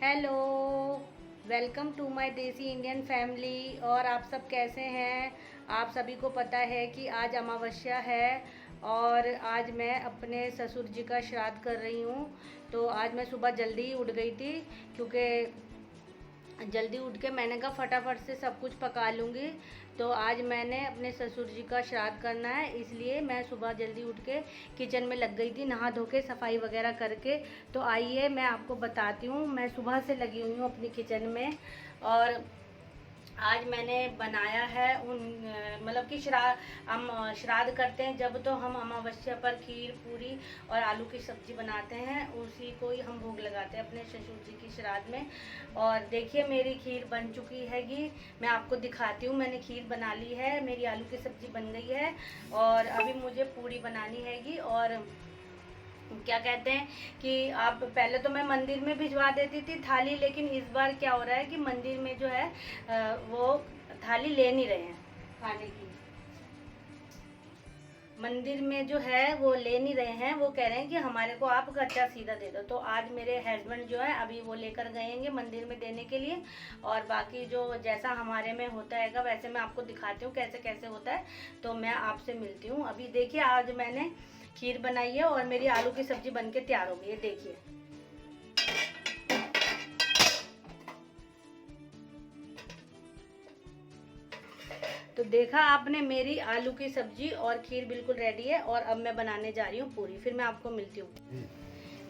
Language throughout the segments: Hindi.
हेलो, वेलकम टू माय देसी इंडियन फैमिली। और आप सब कैसे हैं? आप सभी को पता है कि आज अमावस्या है और आज मैं अपने ससुर जी का श्राद्ध कर रही हूँ। तो आज मैं सुबह जल्दी ही उठ गई थी, क्योंकि जल्दी उठ के मैंने कहा फटाफट से सब कुछ पका लूँगी। तो आज मैंने अपने ससुर जी का श्राद्ध करना है, इसलिए मैं सुबह जल्दी उठ के किचन में लग गई थी, नहा धो के सफाई वगैरह करके। तो आइए मैं आपको बताती हूँ, मैं सुबह से लगी हुई हूँ अपनी किचन में। और आज मैंने बनाया है मतलब कि हम श्राद्ध करते हैं जब, तो हम अमावस्या पर खीर पूरी और आलू की सब्ज़ी बनाते हैं, उसी को ही हम भोग लगाते हैं अपने ससुर जी की श्राद्ध में। और देखिए मेरी खीर बन चुकी हैगी, मैं आपको दिखाती हूँ। मैंने खीर बना ली है, मेरी आलू की सब्ज़ी बन गई है और अभी मुझे पूरी बनानी हैगी। और क्या कहते हैं कि आप पहले तो मैं मंदिर में भिजवा देती थी थाली, लेकिन इस बार क्या हो रहा है कि मंदिर में जो है वो थाली ले नहीं रहे हैं खाने की। मंदिर में जो है वो ले नहीं रहे हैं, वो कह रहे हैं कि हमारे को आप कच्चा सीधा दे दो। तो आज मेरे हस्बैंड जो है अभी वो लेकर गएंगे मंदिर में देने के लिए। और बाकी जो जैसा हमारे में होता है वैसे मैं आपको दिखाती हूँ कैसे कैसे होता है। तो मैं आपसे मिलती हूँ अभी। देखिए आज मैंने खीर बनाई है और मेरी आलू की सब्जी बन के तैयार हो गई है, देखिए। तो देखा आपने, मेरी आलू की सब्जी और खीर बिल्कुल रेडी है। और अब मैं बनाने जा रही हूँ पूरी, फिर मैं आपको मिलती हूँ।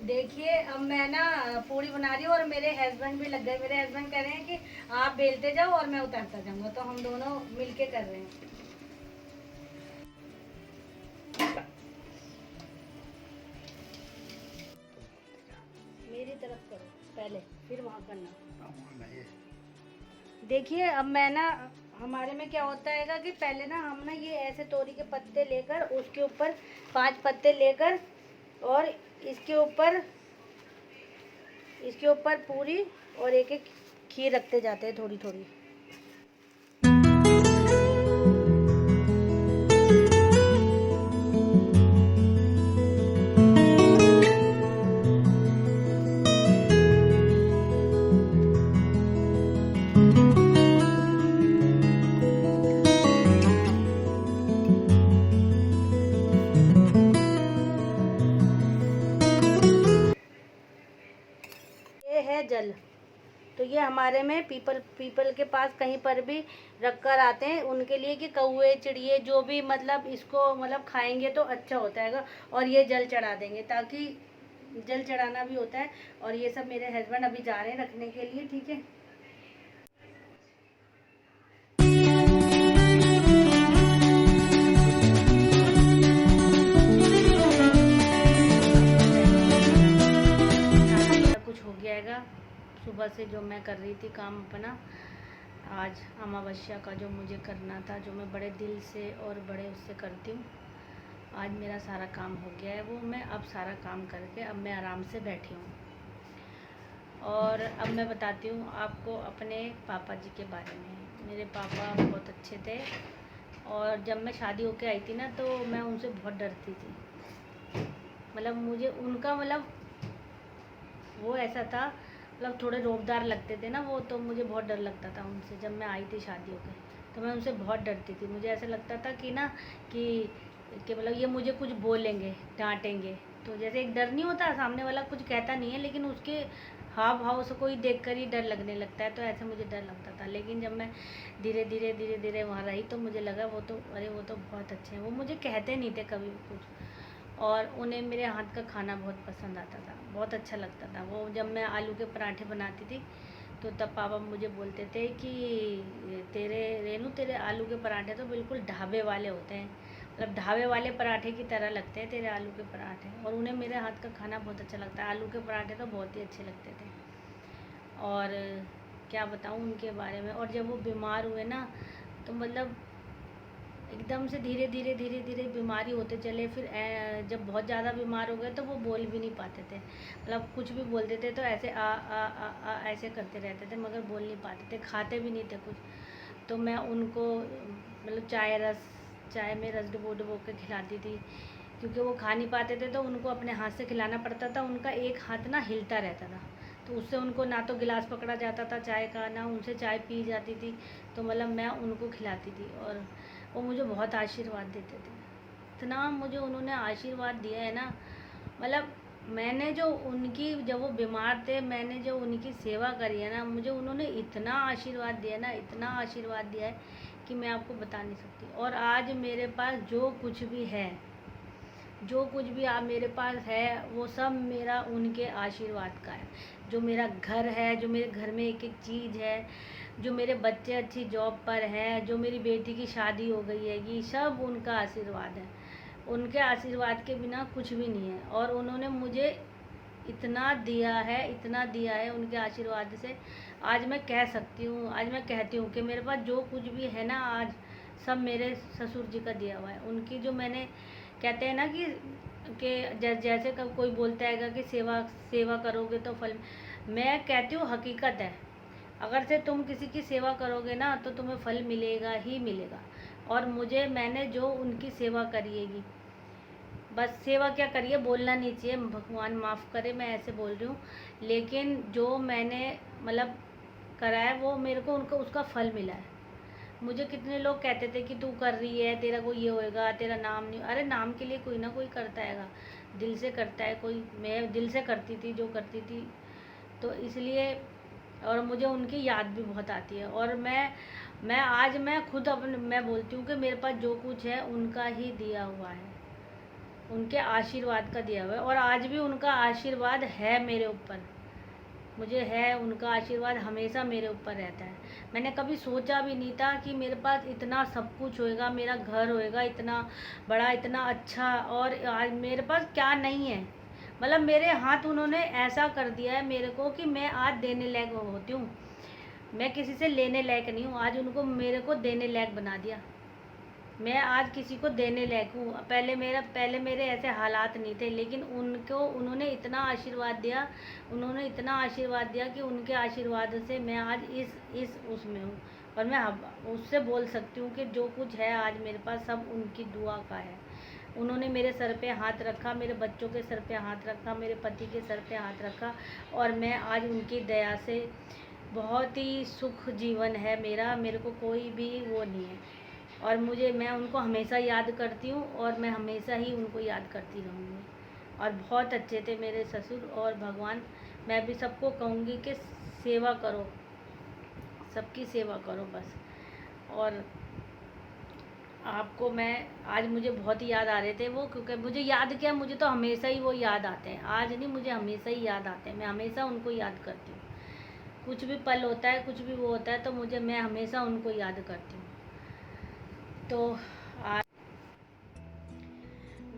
देखिए अब मैं ना पूरी बना रही हूँ और मेरे हस्बैंड भी लग गए। मेरे हस्बैंड कह रहे हैं कि आप बेलते जाओ और मैं उतारता जाऊंगा, तो हम दोनों मिलके कर रहे हैं। मेरी तरफ करो पहले, फिर वहाँ करना। देखिए अब मैं ना, हमारे में क्या होता है कि पहले ना हम ना ये ऐसे तोरी के पत्ते लेकर उसके ऊपर 5 पत्ते लेकर और इसके ऊपर पूरी और एक एक खीर रखते जाते हैं थोड़ी थोड़ी। ये है जल। तो ये हमारे में पीपल पीपल के पास कहीं पर भी रख कर आते हैं उनके लिए, कि कौवे चिड़िए जो भी मतलब इसको मतलब खाएंगे तो अच्छा होता है। और ये जल चढ़ा देंगे, ताकि जल चढ़ाना भी होता है। और ये सब मेरे हस्बैंड अभी जा रहे हैं रखने के लिए, ठीक है। कुछ हो गया है सुबह से जो मैं कर रही थी काम अपना, आज अमावस्या का जो मुझे करना था, जो मैं बड़े दिल से और बड़े उससे करती हूँ, आज मेरा सारा काम हो गया है। वो मैं अब सारा काम करके अब मैं आराम से बैठी हूँ। और अब मैं बताती हूँ आपको अपने पापा जी के बारे में। मेरे पापा बहुत अच्छे थे और जब मैं शादी होके आई थी ना, तो मैं उनसे बहुत डरती थी। मतलब मुझे उनका मतलब वो ऐसा था, मतलब थोड़े रौबदार लगते थे ना वो, तो मुझे बहुत डर लगता था उनसे। जब मैं आई थी शादी होकर तो मैं उनसे बहुत डरती थी। मुझे ऐसा लगता था कि ना कि मतलब ये मुझे कुछ बोलेंगे, डांटेंगे। तो जैसे एक डर नहीं होता, सामने वाला कुछ कहता नहीं है लेकिन उसके हाव भाव से कोई देखकर ही डर लगने लगता है, तो ऐसे मुझे डर लगता था। लेकिन जब मैं धीरे धीरे वहाँ रही तो मुझे लगा वो तो अरे वो तो बहुत अच्छे हैं। वो मुझे कहते नहीं थे कभी कुछ, और उन्हें मेरे हाथ का खाना बहुत पसंद आता था, बहुत अच्छा लगता था। वो जब मैं आलू के पराठे बनाती थी तो तब पापा मुझे बोलते थे कि तेरे रेनू, तेरे आलू के पराठे तो बिल्कुल ढाबे वाले होते हैं, मतलब ढाबे वाले पराठे की तरह लगते हैं तेरे आलू के पराठे। और उन्हें मेरे हाथ का खाना बहुत अच्छा लगता है, आलू के पराठे तो बहुत ही अच्छे लगते थे। और क्या बताऊँ उनके बारे में। और जब वो बीमार हुए ना, तो मतलब एकदम से धीरे धीरे बीमारी होते चले। फिर जब बहुत ज़्यादा बीमार हो गए तो वो बोल भी नहीं पाते थे, मतलब कुछ भी बोलते थे तो ऐसे आ ऐसे करते रहते थे, मगर बोल नहीं पाते थे, खाते भी नहीं थे कुछ। तो मैं उनको मतलब चाय में रस डुबो के खिलाती थी, क्योंकि वो खा नहीं पाते थे तो उनको अपने हाथ से खिलाना पड़ता था। उनका एक हाथ ना हिलता रहता था, तो उससे उनको ना तो गिलास पकड़ा जाता था चाय का, ना उनसे चाय पी जाती थी, तो मतलब मैं उनको खिलाती थी और वो मुझे बहुत आशीर्वाद देते थे। इतना मुझे उन्होंने आशीर्वाद दिया है ना, मतलब मैंने जो उनकी, जब वो बीमार थे, मैंने जो उनकी सेवा करी है ना, मुझे उन्होंने इतना आशीर्वाद दिया ना, इतना आशीर्वाद दिया है कि मैं आपको बता नहीं सकती। और आज मेरे पास जो कुछ भी है, जो कुछ भी आप मेरे पास है, वो सब मेरा उनके आशीर्वाद का है। जो मेरा घर है, जो मेरे घर में एक एक चीज़ है, जो मेरे बच्चे अच्छी जॉब पर हैं, जो मेरी बेटी की शादी हो गई है, ये सब उनका आशीर्वाद है। उनके आशीर्वाद के बिना कुछ भी नहीं है। और उन्होंने मुझे इतना दिया है, इतना दिया है उनके आशीर्वाद से। आज मैं कह सकती हूँ, आज मैं कहती हूँ कि मेरे पास जो कुछ भी है ना आज, सब मेरे ससुर जी का दिया हुआ है। उनकी जो मैंने, कहते हैं ना कि जैसे कोई बोलता है कि सेवा सेवा करोगे तो फल, मैं कहती हूँ हकीकत है। अगर से तुम किसी की सेवा करोगे ना तो तुम्हें फल मिलेगा ही मिलेगा। और मैंने जो उनकी सेवा करी हैगी, बस सेवा क्या करिए बोलना नहीं चाहिए, भगवान माफ़ करे मैं ऐसे बोल रही हूँ, लेकिन जो मैंने मतलब करा है वो मेरे को उनका उसका फल मिला है। मुझे कितने लोग कहते थे कि तू कर रही है, तेरा को ये होएगा, तेरा नाम नहीं। अरे नाम के लिए कोई ना कोई करता हैगा, दिल से करता है कोई। मैं दिल से करती थी जो करती थी, तो इसलिए। और मुझे उनकी याद भी बहुत आती है। और मैं आज मैं खुद अपने मैं बोलती हूँ कि मेरे पास जो कुछ है उनका ही दिया हुआ है, उनके आशीर्वाद का दिया हुआ है। और आज भी उनका आशीर्वाद है मेरे ऊपर, मुझे है उनका आशीर्वाद हमेशा मेरे ऊपर रहता है। मैंने कभी सोचा भी नहीं था कि मेरे पास इतना सब कुछ होएगा, मेरा घर होएगा इतना बड़ा, इतना अच्छा, और आज मेरे पास क्या नहीं है। मतलब मेरे हाथ उन्होंने ऐसा कर दिया है मेरे को कि मैं आज देने लायक होती हूँ। मैं किसी से लेने लायक नहीं हूँ, आज उनको मेरे को देने लायक बना दिया। मैं आज किसी को देने लायक हूँ। पहले मेरे ऐसे हालात नहीं थे, लेकिन उन्होंने इतना आशीर्वाद दिया, उन्होंने इतना आशीर्वाद दिया कि उनके आशीर्वाद से मैं आज इस उसमें हूँ। और मैं उससे बोल सकती हूँ कि जो कुछ है आज मेरे पास सब उनकी दुआ का है। उन्होंने मेरे सर पे हाथ रखा, मेरे बच्चों के सर पे हाथ रखा, मेरे पति के सर पे हाथ रखा, और मैं आज उनकी दया से बहुत ही सुख जीवन है मेरा। मेरे को कोई भी वो नहीं है। और मैं उनको हमेशा याद करती हूँ, और मैं हमेशा ही उनको याद करती रहूँगी। और बहुत अच्छे थे मेरे ससुर। और भगवान, मैं भी सबको कहूँगी कि सेवा करो, सबकी सेवा करो बस। और आपको मैं आज, मुझे बहुत ही याद आ रहे थे वो, क्योंकि मुझे याद क्या, मुझे तो हमेशा ही वो याद आते हैं, आज नहीं, मुझे हमेशा ही याद आते हैं। मैं हमेशा उनको याद करती हूँ, कुछ भी पल होता है, कुछ भी वो होता है, तो मैं हमेशा उनको याद करती हूँ। तो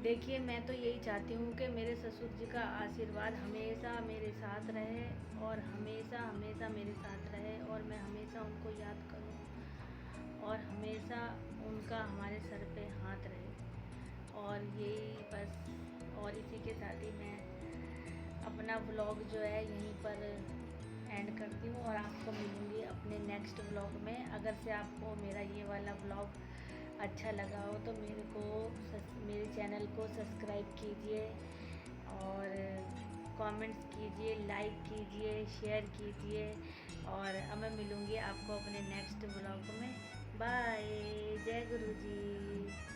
देखिए, मैं तो यही चाहती हूँ कि मेरे ससुर जी का आशीर्वाद हमेशा मेरे साथ रहे, और हमेशा हमेशा मेरे साथ रहे, और मैं हमेशा उनको याद करूँ, और हमेशा उनका हमारे सर पे हाथ रहे। और यही बस, और इसी के साथ ही मैं अपना व्लॉग जो है यहीं पर एंड करती हूँ, और आपको मिलूँगी अपने नेक्स्ट व्लॉग में। अगर से आपको मेरा ये वाला व्लॉग अच्छा लगा हो तो मेरे चैनल को सब्सक्राइब कीजिए, और कमेंट्स कीजिए, लाइक कीजिए, शेयर कीजिए। और अब मैं मिलूँगी आपको अपने नेक्स्ट व्लॉग में। बाय, जय गुरु जी।